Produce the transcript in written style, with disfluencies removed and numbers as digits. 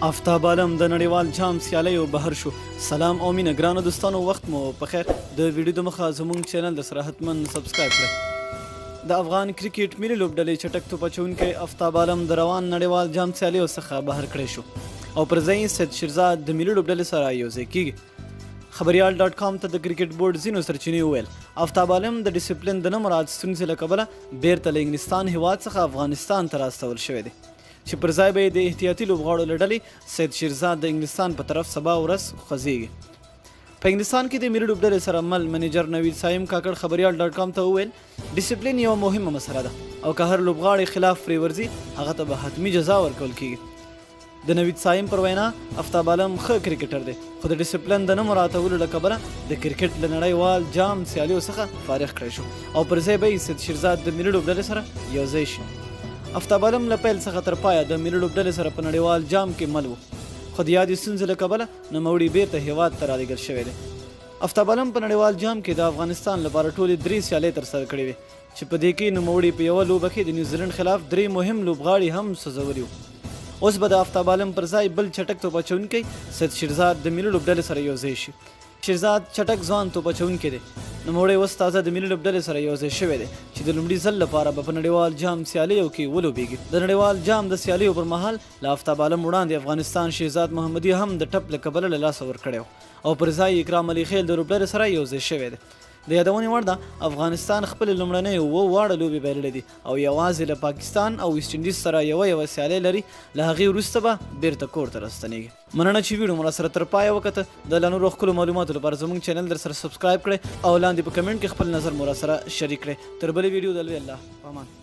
آفتاب عالم د نړیوال جام سیالیو بهر شو. سلام او مینه ګرانو دوستانو، وخت مو په خیر. د ویډیو د مخه زموږ چینل د سره حتما سبسکرایب کړئ. د افغان کرکټ ملي لوبډلې چټک توپ اچوونکی آفتاب عالم د روان نړیوال جام سیالیو څخه بهر کړی شو او پر ځای یې سید شیرزاد د ملي لوبډلې سره یوځای کیږي. خبریال ډاټ کام ته د کرکټ بورډ ځینو سرچینې وویل آفتاب عالم د ډیسپلین د نه مراعات ستونزې له کبله بیرته له انګلستان هیواد څخه افغانستان ته راستول شوی دی، چې پر ځای به یې د احتیاطي لوبغاړو له ډلې سید شیرزاد د انګلستان په طرف سبا ورځ خوځېږي. په انګلستان کې د ملي لوبډلې سره مل منیجر نوید سایم کاکړ خبریال ډاټ کام ته وویل ډیسپلین یوه مهمه مسله ده او که هر لوبغاړی خلاف پرې ورځي هغه ته به حتمي جزا ورکول کیږي. د نوید سایم پر وینا آفتاب عالم ښه کرکټر دی، خو د ډیسپلین د نه مراعاتولو له کبله د کرکټ له نړیوال جام سیالیو څخه فارغ کړی شو او پر ځای به یې سید شیرزاد د ملي لوبډلې سره یوځای شي. آفتاب عالم له پیل څخه تر پایه د ملي لوبډلې سره په نړیوال جام کې مل و، خو د یادې ستونزې له کبله نوموړي بیرته هیواد ته رالېږل شوی دی. آفتاب عالم په نړیوال جام کې د افغانستان لپاره ټولې 3 سیالۍ ترسره کړې وې، چې په دې کې نوموړي په یوه لوبه کې د نیوزیلند خلاف 3 مهم لوبغاړي هم سوځولي وو. اوس به د آفتاب عالم پر ځای بل چټک توپ اچوونکی سید شیرزاد د ملي لوبډلې سره یوځای شي. شیرزاد چټک ځوان توپ اچوونکی دی، نوموړی اوس تازه د ملي لوبډلې سره یوځای شوی دی چې د لومړي ځل لپاره به په نړیوال جام سیالیو کې ولوبیږي. د نړیوال جام د سیالیو پر مهال له آفتاب عالم وړاندې افغانستان شهزاد محمدي هم د ټپ له کبله له لاسه ورکړی او پر ځای اکرام علي خیل د لوبډلې سره یوځای شوی دی. د یادونې وړ ده افغانستان خپلې لومړنۍ 7 واړه لوبې بایللې دي او یوازې له پاکستان او ویسټ انډیز سره یوه سیالۍ لري، له هغې وروسته به بیرته کور ته راستنیږي. مننه چې ویډیو مو راسره تر پایه وکته. د لا نورو ښکلو معلوماتو لپاره زموږ چینل در سره سبسکرایب کړئ او لاندې په کمنټ کې خپل نظر مو راسره شریک کړئ. تر بلې ویډیو د لوی الله په امان.